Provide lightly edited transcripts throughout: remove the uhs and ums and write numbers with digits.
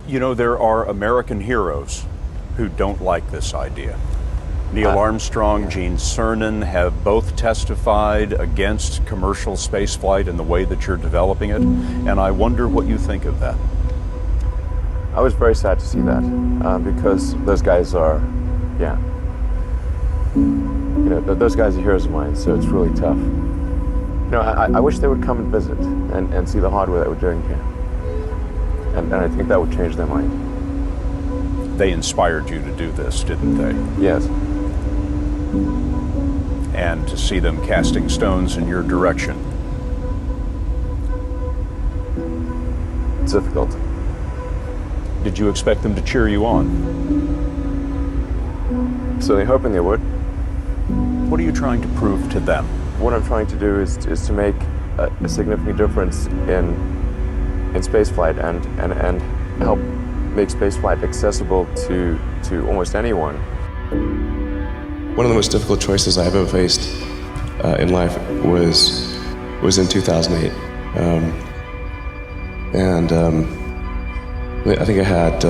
You know, there are American heroes who don't like this idea. Neil Armstrong, Gene Cernan have both testified against commercial spaceflight and the way that you're developing it, and I wonder what you think of that. I was very sad to see that because those guys are, those guys are heroes of mine, so it's really tough. You know, I wish they would come and visit and see the hardware that we're doing here. And I think that would change their mind. They inspired you to do this, didn't they? Yes. And to see them casting stones in your direction. It's difficult. Did you expect them to cheer you on? Certainly hoping they would. What are you trying to prove to them? What I'm trying to do is to make a significant difference in spaceflight and help make spaceflight accessible to almost anyone. One of the most difficult choices I've ever faced in life was in 2008. I think I had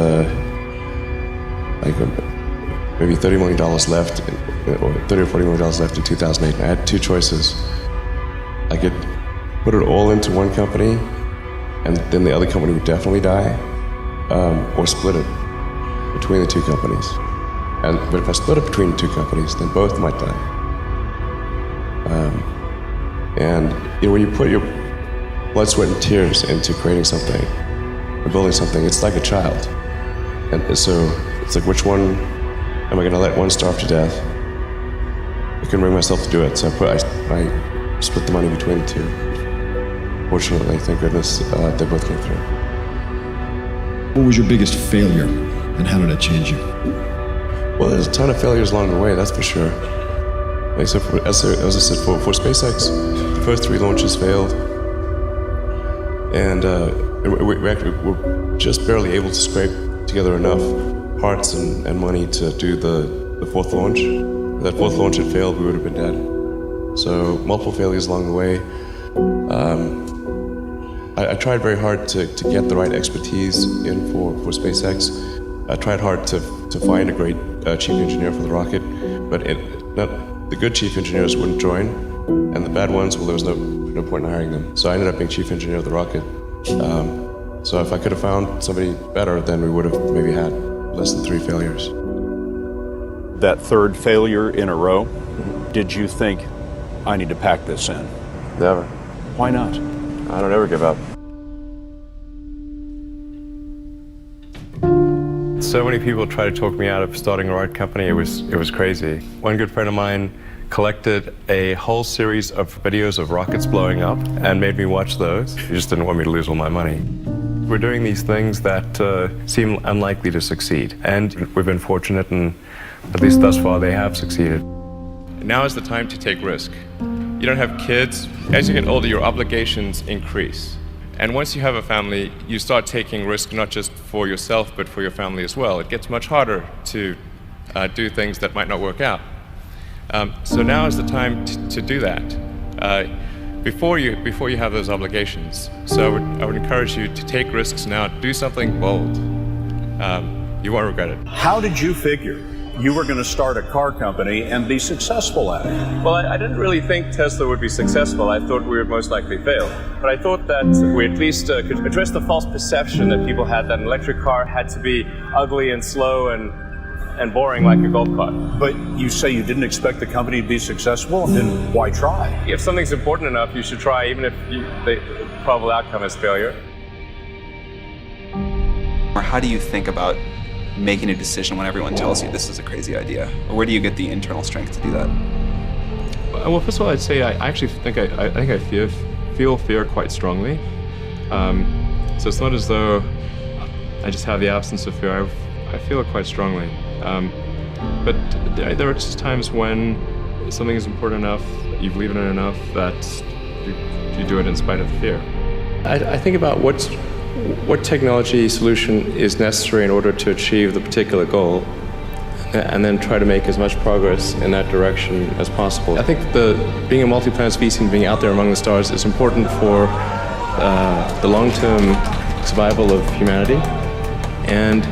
maybe $30 million left, or $30 or $40 million left in 2008. I had two choices. I could put it all into one company, and then the other company would definitely die, or split it between the two companies. But if I split it between the two companies, then both might die. When you put your blood, sweat, and tears into creating something, or building something, it's like a child. And so it's like, which one am I going to let one starve to death? I couldn't bring myself to do it, so I split the money between the two. Fortunately, thank goodness, they both came through. What was your biggest failure, and how did it change you? Well, there's a ton of failures along the way, that's for sure. As I said, for SpaceX, the first 3 launches failed, and we're just barely able to scrape together enough parts and money to do the 4th launch. If that 4th launch had failed, we would have been dead. So multiple failures along the way. I tried very hard to get the right expertise in for SpaceX. I tried hard to find a great chief engineer for the rocket, but the good chief engineers wouldn't join, and the bad ones, well, there was no point in hiring them. So I ended up being chief engineer of the rocket. So if I could have found somebody better, then we would have maybe had less than 3 failures. That 3rd failure in a row, did you think, I need to pack this in? Never. Why not? I don't ever give up. So many people tried to talk me out of starting a rocket company. It was crazy. One good friend of mine collected a whole series of videos of rockets blowing up and made me watch those. He just didn't want me to lose all my money. We're doing these things that seem unlikely to succeed, and we've been fortunate, and at least thus far they have succeeded. Now is the time to take risk. You don't have kids. As you get older, your obligations increase. And once you have a family, you start taking risk not just for yourself, but for your family as well. It gets much harder to do things that might not work out. So now is the time to do that before you have those obligations. So I would encourage you to take risks now. Do something bold. You won't regret it. How did you figure you were going to start a car company and be successful at it? Well, I didn't really think Tesla would be successful. I thought we would most likely fail. But I thought that we at least could address the false perception that people had that an electric car had to be ugly and slow and boring like a golf cart. But you say you didn't expect the company to be successful, then why try? If something's important enough, you should try, even if the probable outcome is failure. Or how do you think about making a decision when everyone tells you this is a crazy idea? Or where do you get the internal strength to do that? Well, first of all, I'd say I actually think I feel fear quite strongly. So it's not as though I just have the absence of fear. I feel it quite strongly. But there are just times when something is important enough, you believe in it enough, that you do it in spite of fear. I think about what technology solution is necessary in order to achieve the particular goal, and then try to make as much progress in that direction as possible. I think being a multi-planet species and being out there among the stars is important for the long-term survival of humanity, And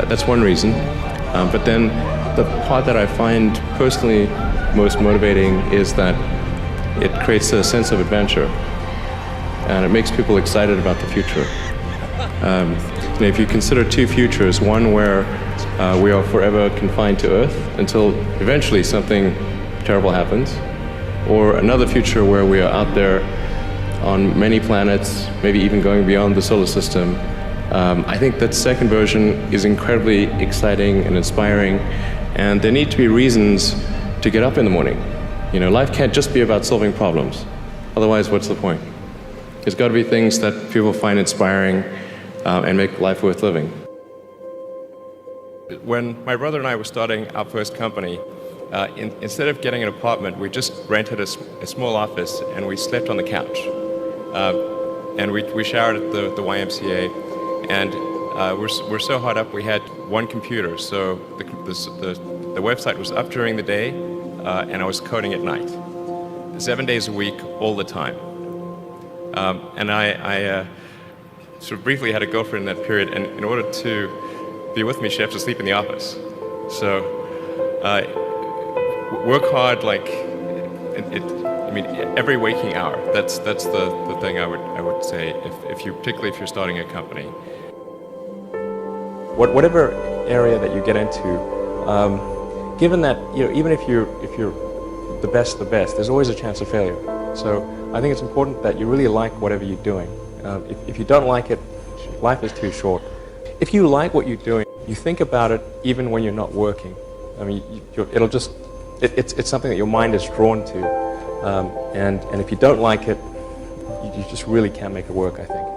that's one reason. But then the part that I find personally most motivating is that it creates a sense of adventure, and it makes people excited about the future. If you consider two futures, one where we are forever confined to Earth until eventually something terrible happens, or another future where we are out there on many planets, maybe even going beyond the solar system, I think that second version is incredibly exciting and inspiring, and there need to be reasons to get up in the morning. You know, life can't just be about solving problems. Otherwise, what's the point? There's got to be things that people find inspiring and make life worth living. When my brother and I were starting our first company, instead of getting an apartment, we just rented a small office and we slept on the couch. And we showered at the YMCA, and we're so hot up we had one computer, so the website was up during the day, and I was coding at night, 7 days a week, all the time. And I sort of briefly had a girlfriend in that period, and in order to be with me, she had to sleep in the office. So work hard, like every waking hour. That's the thing I would say particularly if you're starting a company. Whatever area that you get into, given that even if you're the best, there's always a chance of failure. So I think it's important that you really like whatever you're doing. If you don't like it, life is too short. If you like what you're doing, you think about it even when you're not working. I mean, it's something that your mind is drawn to. And if you don't like it, you just really can't make it work, I think.